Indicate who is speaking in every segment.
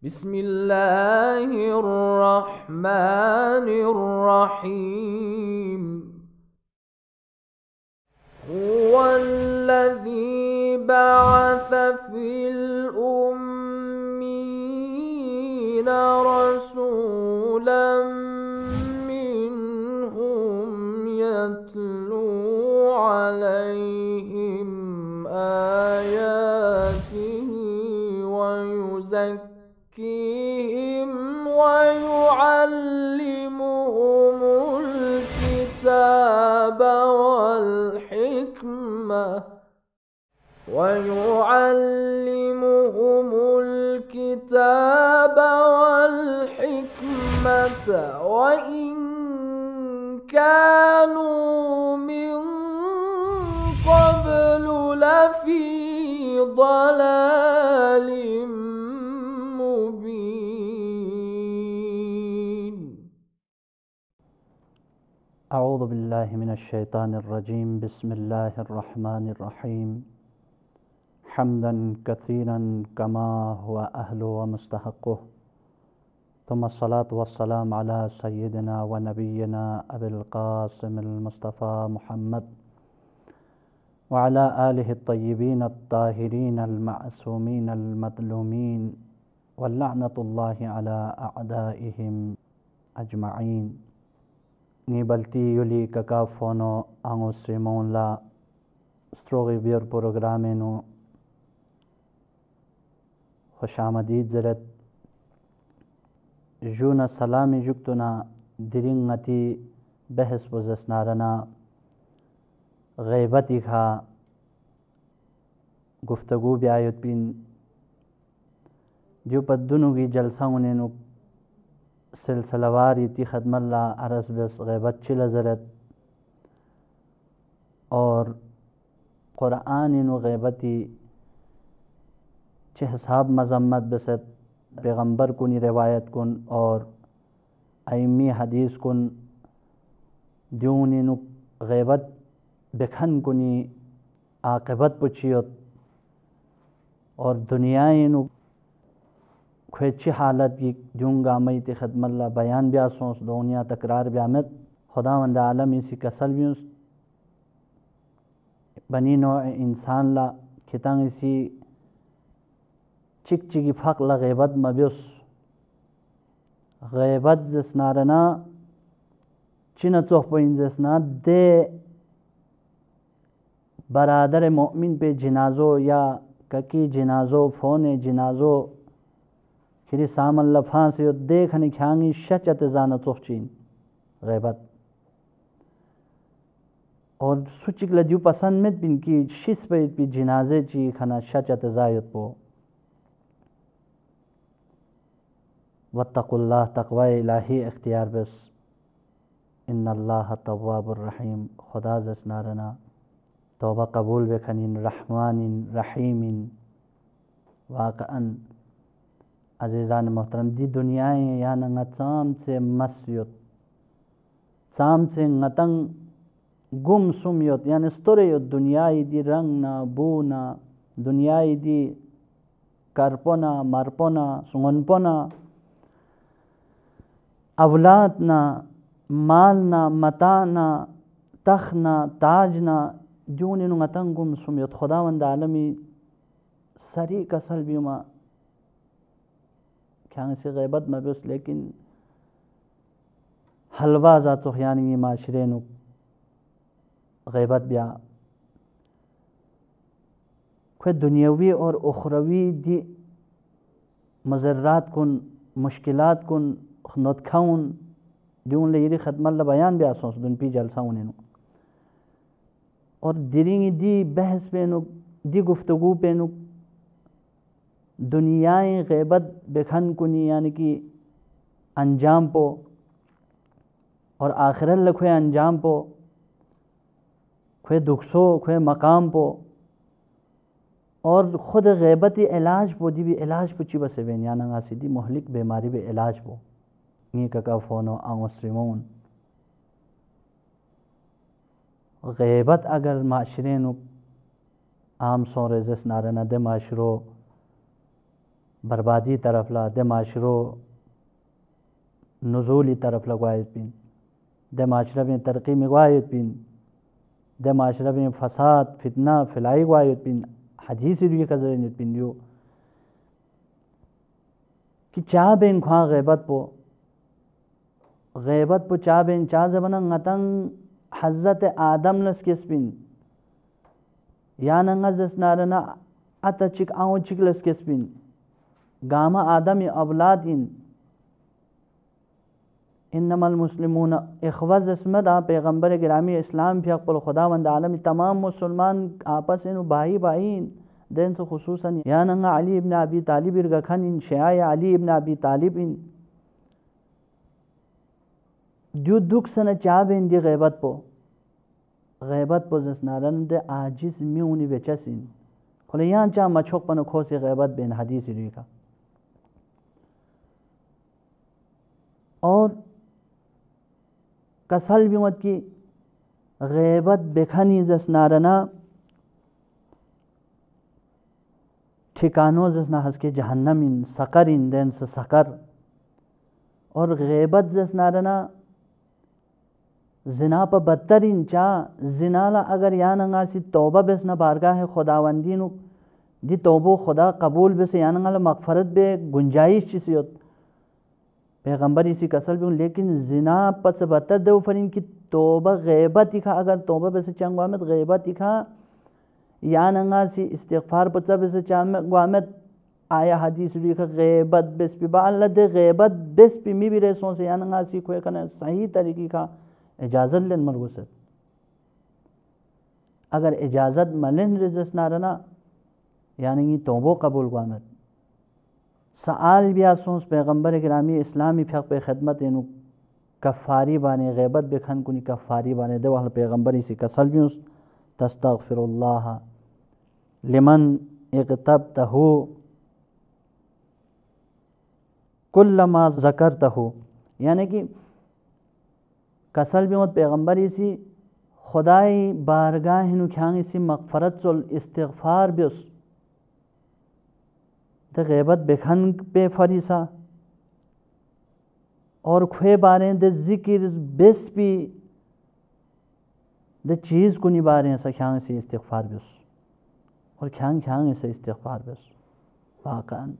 Speaker 1: बिस्मिल्लाहिर्रहमानिर्रहीम। हुवल्लज़ी बअस फ़िल उम्मीयीना रसूलन मिनहुम यत्लू अलैहिम आयातिही वयुज़क्कीहिम वयुअल्लिमुहुमुल किताब والحكمة وإن كانوا من قبل لفي ضلال مبين.
Speaker 2: أعوذ بالله من الشيطان الرجيم. بسم الله الرحمن الرحيم. حمدا كثيرا كما هو أهله ومستحقه، ثم الصلاة والسلام على سيدنا ونبينا أبي القاسم المصطفى محمد وعلى آله الطيبين الطاهرين المعصومين المظلومين، واللعنة الله على أعدائهم أجمعين. Nibalti yuli kakafono ango Simon la strogi bier programmenu خوش آمدید زرت جونا سلامی جکتنا درینگتی بحث بزسنارنا غیبتی کا گفتگو بیایت بین جو پدنو کی جلسانونینو سلسلہ واری تی خدم اللہ عرض بس غیبت چل زرت اور قرآن نو غیبتی چه حساب مذمت بست پیغمبر کنی روایت کن اور ائمی حدیث کن دیونی نو غیبت بکھن کنی عاقبت پچیت اور دنیای نو کھوچی حالت کی دیونگا میتی خدم اللہ بیان بیاسونس دنیا تکرار بیامت خداوند عالم اسی کسل بیونس بنی نوع انسان لا کتان اسی چک چکی فقل غیبت مبیوس غیبت زسنارنا چین چوخ پوین زسنا دے برادر مؤمن پہ جنازو یا ککی جنازو فون جنازو کھری سامن لفان سے دیکھنے کھانگی شچت زانا چوخ چین غیبت اور سوچک لدیو پسند مت بین کی شیس پہ پی جنازے چی کھنا شچت زایت پو. واتقوا اللہ تقوی الہی اختیار بس ان اللہ تواب الرحیم. خدا زسنارنا توبہ قبول بکنین رحمان رحیم. واقعا عزیزان محترم دی دنیای یانا نغتام سے مسیت سام سے نتنگ گم سمیت یعنی ستوریت دنیای دی رنگنا بونا دنیای دی کرپونا مرپونا سنگنپونا اولادنا مالنا متانا تخنا تاجنا جونی نو نتنگ گم سمیت خداوند عالمی سری کسل بیوما کھانگ سے غیبت مبیس لیکن حلوہ ذات سخیانی معاشرے نو غیبت بیا کوئی دنیاوی اور اخروی دی مضرات کن مشکلات کن خنود کھون دیون لیری خدم اللہ بیان بیا سونس دن پی جلسہ انینو اور درینگی دی بحث پینو دی گفتگو پینو دنیای غیبت بکھن کنی یعنی کہ انجام پو اور آخرت لکھوے انجام پو کھوے دکھسو کھوے مقام پو اور خود غیبتی علاج پو دی بھی علاج پچی بسے بین یانا غاسی دی محلک بیماری بے علاج پو نی ککا فونو آنوسریمون غیبت اگر معاشرے نو عام سون ریزس نارنا دے معاشرو बर्बादी तरफ ला दे माशरो नज़ूली तरफ लगवायत बिन दे माशरा में तरक्की में गवायत बिन दे माशरा में फसाद फितना फैलाई गवायत बिन हदीस रुई कजर बिन यो कि चा बेन ख्वा गैबत पो चा बेन चा जबना ngतंग हज़रत आदम लस केस्पिन या नंगा जसनारना अतचिक आउ चिकलस केस्पिन गामा आदम औलादिन इन्नमल मुस्लिमून इखवज इसमत आ पैगम्बर गिरामी इस्लाम भी अक़ल खुदावंद आलम तमाम मुसलमान आपस में भाई भाईन दिन से खुसूसन या नंगा अली इब्न अबी तालिब इरगखन इन शिया अली इब्न अबी तालिब इन जो दुख सन चाब इन दी गैबत पो जसनारन दे आजिज में उन्हीं बेचसिन खुले यहाँ चा मछोक पन खोसे गैबत बेन हदीस रुई का और कसल बिमत की गैबत बेखनी जसनारना ठिकानों जसना हंसके जहन्नम इन सकर इन देन से सकर और गैबत जसनारना जिना पर बदतर इन चा जिनाला अगर या नंगासी तौबा बेसना बारगाह है खुदावंदीन दी तौबो खुदा कबूल बेस या नंगाला मगफरत बे गुंजाइश चिसियत पैगंबर इसी कसल भी लेकिन जिना पर से बदतर दे फरिन की तौबा गैबत इखा अगर तौबा बेस चंगवामत गैबत इखा या नंगासी इस्तिग़फ़ार पर बेस चंगवामत आया हदीस रुई गैबत बेस भी बाल्ला दे गैबत बेस भी मी भी रेसों से या नंगासी कोई कने सही तरीके का इजाज़त लेन मरगुसत अगर इजाज़त मलन रिजस नारना यानी तौबो कबूल गवामत सआल बिया सोस पैगम्बर गिरामी इस्लामी फ़िक़ पे खिदमत इनु कफ़ारी बाने गैबत बेखन कुनी कफ़ारी बाने दे वह पैगम्बर इसी कसल भी उस तस्तग़फ़िरुल्लाह लिमन इक़तबतहु कुल्लमा ज़करतहु यानी कि कसल भी मत पैगम्बर इसी खुदाई बारगाह हिनु ख्यांग इसी मग़फ़रत चल इस्तिग़फ़ार बेस द गैबत बेखन पे फरीसा और खे बारे द ज़िक्र बेस भी द चीज़ को निबारे ऐसा ख्यांग से इस्तिग़फ़ार बेस और ख्यांग ऐसे इस्तिग़फ़ार बेस वाक़अन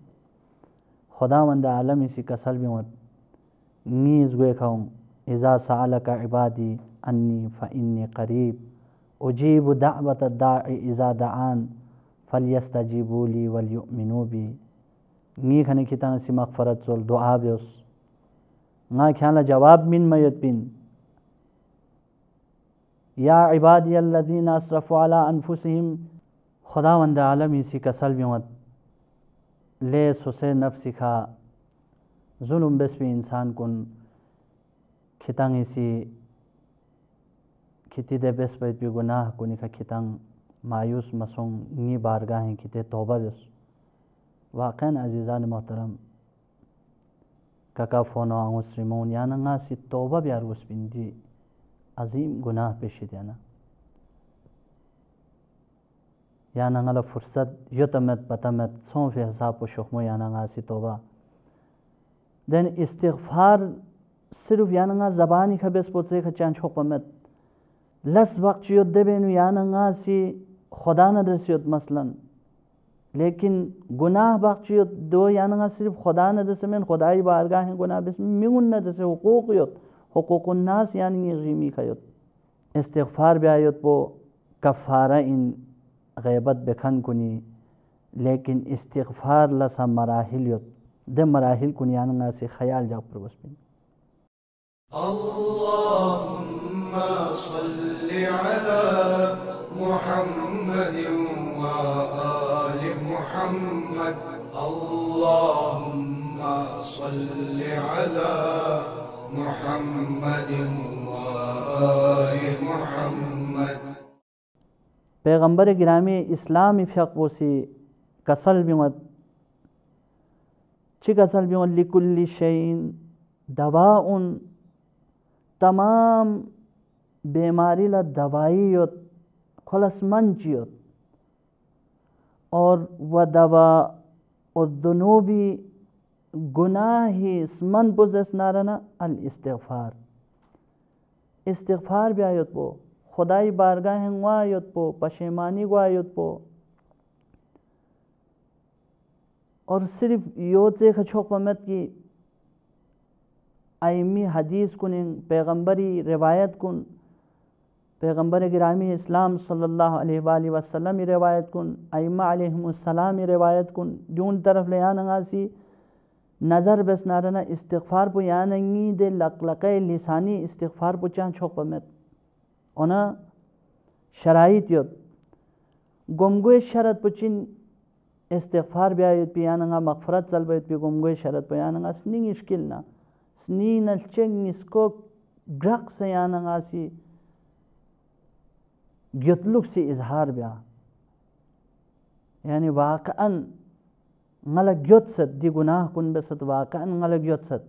Speaker 2: खुदावंद आलम इसी कसल भी मत नीज़ गे खाऊं इज़ा सअलका इबादी अन्नी फ़इन्नी क़रीब उजीबु दाअवत दाई इज़ा दआन फलयस्तजीबू ली वलयुमिनू बी नी खने कितां सी मग़फ़रत चल दुआ बेस ना ख्याला जवाब मिन मयत बिन या इबादी अल्लज़ीना असरफ़ू अला अनफुसिहिम खुदावंद आलम इसी कसल भी मत ले सुसे नफ्सी खा जुल्म बेस भी इंसान कुन खितांग इसी खिती दे बेस बैत भी गुनाह कुनी का खितांग मायूस मसोंग नी बारगाहें किते तौबा बेस वाक़न अजीज़ान मोहतरम काका फ़ोनो आंगुस रिमोन या नंगा सी तौबा बियार उस बिंदी अजीम गुनाह पेशी देना या नंगा फुर्सत युतमत पतमत सोफ़ हिसाब को शुक्मो या नंगा सी तौबा देन इस्तिग़फ़ार सिर्फ या नंगा ज़बानी खबेस पोचे खचान छोपमत लस वक्त युद्ध बेनु या नंगा सी खुदा नदरसियत मसलन लेकिन गुनाह बख्शियत दो या नंगा सिर्फ खुदा नदर से में खुदाई बारगाह हैं गुनाह बिस्म मिगुन नदर से हुकूक़ुन नास यानी ग़ीमी खयत इस्तिग़फ़ार ब्यायत वो कफ़ारा इन गैबत बेखन कुनी लेकिन इस्तिग़फ़ार लसा मराहिल यत दे मराहिल कुनी या नंगा से ख्याल जाग पर बसबिन
Speaker 3: अल्लाहुम्मा सल्लि अला मुहम्मद व आलि मुहम्मद अल्लाहुम्मा सल्लि अला मुहम्मद व आलि मुहम्मद
Speaker 2: पैगम्बर गिरामी इस्लामी फ़िक़ से कसल बिमत ची कसल बिमत लिकुल्ली शैइन दवाउन तमाम बीमारी ला दवाई योत खुलसमंद चियोत और वह दवा उद्दुनूबी गुनाही स्मन पुजस नारना अल इस्तिग़फ़ार इस्तिग़फ़ार भी आयत पो खुदाई बारगाह हुआ आयत पो पशेमानी को आयत पो और सिर्फ योत से खचोक पमत की आइमी हदीस कुन पैगंबरी रिवायत कुन पैगंबर गिरामी इस्लाम सल्लल्लाहु अलैहि वसल्लम रिवायत कुन आइमा अलैहिमुस्सलाम रिवायत कुन जून तरफ ले आनंगासी नज़र बस नारना इस्तिग़फ़ार पो यानंगी दे लक़लक़े लिसानी इस्तिग़फ़ार पो चाह छोक पमत ओना शराइत योत गुमगुए शरत पुचिन इस्तिग़फ़ार ब्यायत पियानंगा मग़फ़रत चलबैत पि गुमगुए शरत पो यानंगा स्निंग इश्किल ना स्नी नलचेंग इसको ग्रक से यानंगा सी गियतलुक से इजहार ब्या यानी वाक़अन ngala gyotsat di gunah kun besat wakan ngala gyotsat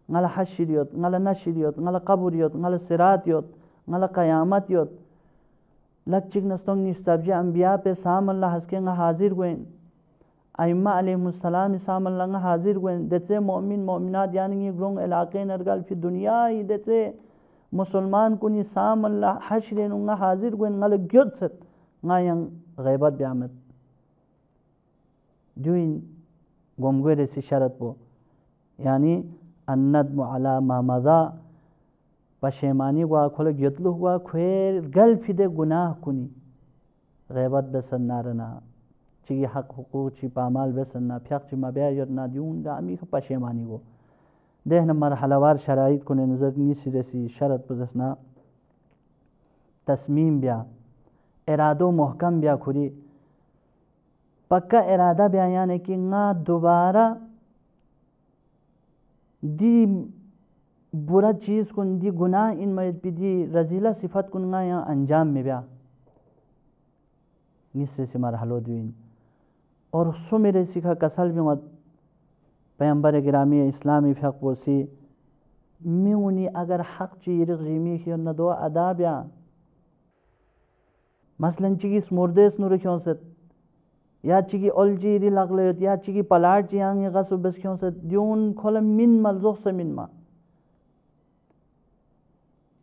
Speaker 2: ngala hashiriyot ngala nashiriyot ngala qaburiyot ngala siratiyot ngala qiyamatiyot lakchik nastong ni sabji anbiya pe sam Allah haske nga hazir gwen aimma alaihimussalam sam Allah nga hazir gwen detse mu'min mu'minat yani grong ilaqe nargal fi dunya hi detse musulman kuni sam Allah hashre nga hazir gwen ngala gyotsat nga yang ghaibat biamat Juin गुमगुए से शरत पो यानी अन्नदम अला मामदा पशेमानी हुआ खोल गियतलु हुआ खेर गल फिदे गुनाह कुनी गैबत बेसन नारना ची हक हुकूक ची पामाल बेसन ना फ्याक ची मबया यरना दिउन गामी ख पशेमानी को देह नंबर हलवार शराइत को नजर नीसी रसी शरत पुजसना तस्मीम ब्या इरादो महकम ब्या खुरी पक्का इरादा बयान है कि ना दोबारा दी बुरा चीज़ कुन दी गुनाह इन मर्द भी दी रजीला सिफत कुन ना यहाँ अंजाम में ब्या निस्से से मरहलो दुइन और सो मेरे सिखा कसल भी मत पैगंबर गिरामी इस्लामी फ़क़ोसी म्यूनी अगर हक चीज़ रिमी की न दो अदा ब्या मसलन चीज़ मुर्देस नूर क्यों से या चिकी ओलजीरी लगले या चिकी पलाट चियांग गसु बस क्यों से द्यून खोल मिन मलजोख से मिन मा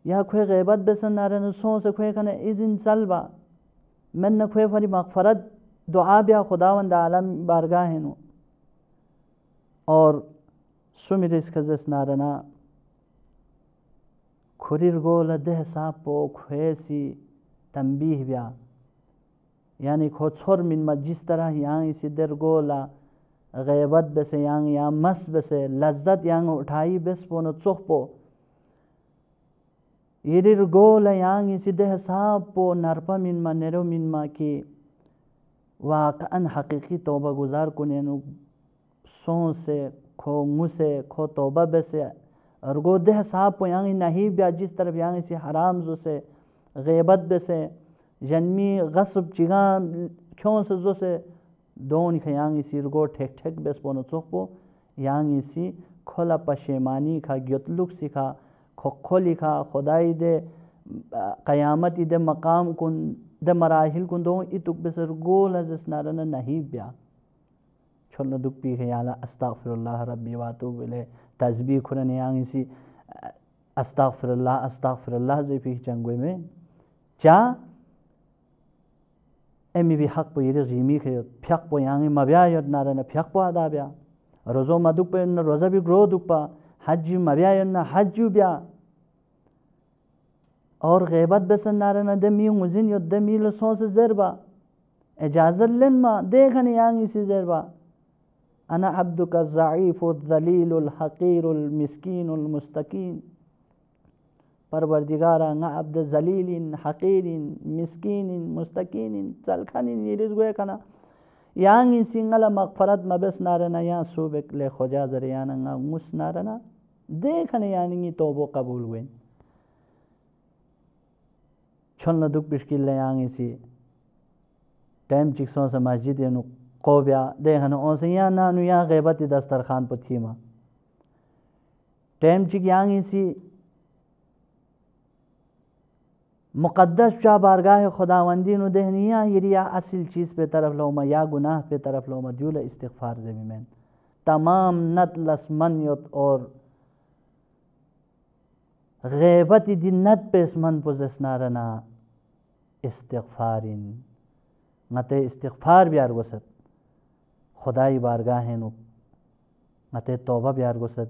Speaker 2: या खोए गैबत बेसन नारन सो से खोए कने इज़िन सलबा मन न खोए फरी मग़फ़रत दुआ बिया खुदावंद आलम बारगाह है नो और सुमिर इस खजस नारना खुरिर गोल देह सापो खोए सी तंबीह बिया यानी खो छोर मिन मा जिस तरह यहाँ इसी दर गोला गैबत बसे यहाँ मस बसे लज्जत यहाँ उठाई बस पो न चोख पो यरिर गोला यहाँ इसी दह साप पो नरपा मिन मा नेरो मिन मा की वाक़अन हकीकी तौबा गुजार कुने नु सो से खो मुसे खो तौबा बसे और गो दह साप पो यहाँ नहीं ब्या जिस तरफ यहाँ इसी हराम जो से गैबत बसे जन्मी गस्ब चिगा क्यों से जो से दोन खयांग इसी रगो ठेक ठेक बेस पोनो चोखो यांग इसी खोला पशेमानी खा गियतलुक सिखा खो लिखा खुदाई दे क़यामत दे मकाम कुन दे मराहिल कुन दो इतुक बेसर गोल हजस नारना नहीं ब्या छोड़ना दुख पी खयाला अस्तगफिरुल्लाह रब्बी वातूब इलैह तस्बीह खुरन यांग इसी अस्तगफिरुल्लाह जे पी चंगवे में चा एमी भी हक पे रिमी के फ्याक पो यांग मब्या यद नारना फ्याक पो आदा ब्या रोज़ो मदुक पे न रोज़ा भी ग्रो दुक पा हज मब्या यद न हज ब्या और गैबत बेसन नारना दमी मुजिन यद दमी लसों से ज़रबा इजाज़त लन मा देखन यांग इसी ज़रबा अना अब्दुका ज़ईफ़ु ज़लीलुल हक़ीरुल मिस्कीनुल मुस्तकीन परवरदिगारा nga abd zalilin haqirin miskinin mustaqinin chalkhanin yiris goe kana yang singala maghfarat mabes narana ya subek le khoja zariyana nga mus narana dekhane yani tobo qabul wen chonna duk bishkil le yang isi time chikson sa masjid nu qobya dekhane on se ya na nu ya ghaibati dastarkhan puthima time chik yang isi मुक़द्दस जा बारगाह खुदावंदी नु दहनिया यरिया असल चीज़ पे तरफ लोमा या गुनाह पे तरफ लोमा दियुल इस्तिग़फ़ार ज़मीन तमाम नत लसमन युत और ग़ैबती दिन्नत पे इसमन पुज़स्नारना इस्तिग़फ़ारिन ngate istighfar biar gosat khudai bargah nu ngate toba biar gosat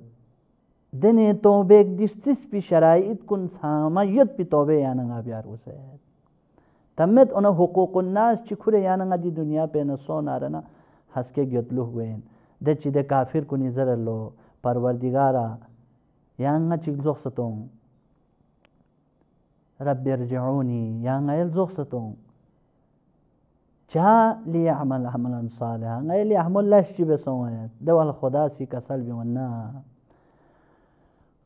Speaker 2: dene tobe distis pi sharait kun samayat pi tobe yananga biar gosat tamet ona huququn nas chikhure yananga di dunya pe na sonarana haske gyotlu huen de chide kafir kuni zarallo parwardigara yanga chigzok satong rabbi irji'uni yanga elzok satong جاء ليعمل عملا صالحا غير يعمل لا شيء بسواه دول خدا سی کسل بیونا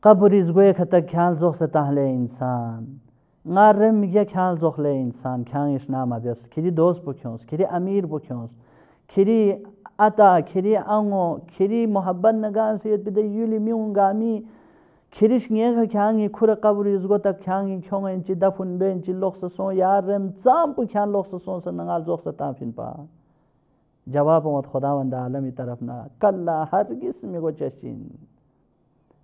Speaker 2: قبر ازگوی خطا خیال زخ ستاهل انسان غارم یک خیال زخ له انسان خیالش نام بیاس کری دوست بکنس کری امیر بکنس کری اتا کری آنگو کری محبت نگان سید بده یولی میونگامی کریش نیه خیالی کور قبر ازگو تا خیالی کیون انچی دفن به انچی لخصصون یارم زام پو خیال لخصصون سر نگال زخ ستافین پا جواب اومد خداوند عالمی طرف نه کلا هرگز میگو چشین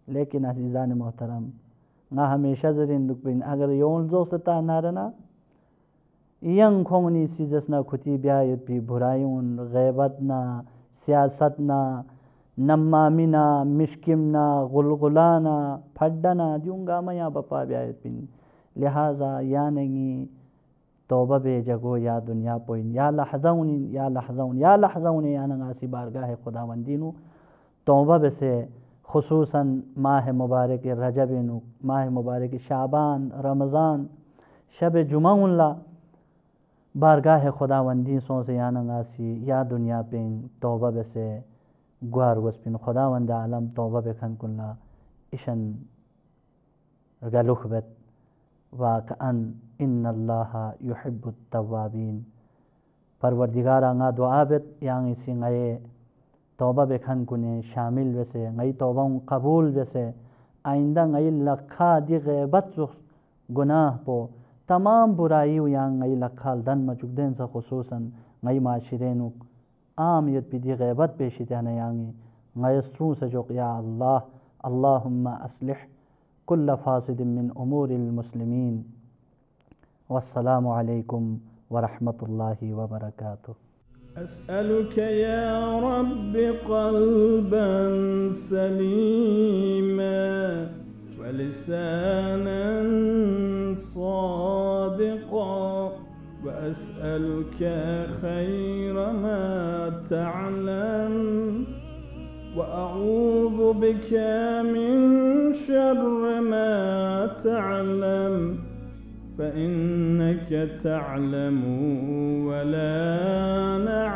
Speaker 2: لیکن عزیزان محترم نا همیشه زرین دک بین اگر یون زخ ستا نارنا ین کونی سیزس نا کتی بیایت بی برایون غیبت نا سیاست نا नम्मामिना मिश्किमना गुलगुलाना फड्डना दियूंगा मैं यहाँ बपा ब्यायत पिन लिहाजा या नहीं तौबा बे जगो या दुनिया पोइन या लहज़ाउन या नंगासी बारगाह खुदावंदीनु तौबा बसे खुसूसन माह मुबारक रजबिनु माह मुबारक शाबान रमज़ान शब जुमाउल्ला बारगाह खुदावंदी सो से या नंगासी या दुनिया पिन तौबा बसे गुआर वस्पिन खुदावंद आलम तौबा बेखन कुल्ला इशन गलुखबत वाकअन इन्नल्लाह युहिब्बुत तव्वाबीन परवरदिगार आंगा दुआबत यांग इसी गए तौबा बेखन कुने शामिल वैसे गई तौबा कबूल वैसे आइंदा गई लखा दी गैबत गुनाह पो तमाम बुराई यांग गई लखा दन मचुक दिन से खुसूसन गई माशरेनु आम यद पिदी गैबत पेशी तहना यांगी गयस्ट्रू सजोक या अल्लाह अल्लाहुम्मा अस्लिह कुल्ल फासिदिन मिन उमूरिल मुस्लिमीन वस्सलामु अलैकुम वरहमतुल्लाहि वबरकातुह
Speaker 1: أسألك يا رب قلبا سليما ولسانا صادقا وأسألك خير ما تعلم وأعوذ بك من شر ما تعلم فإنك تعلم ولا نعلم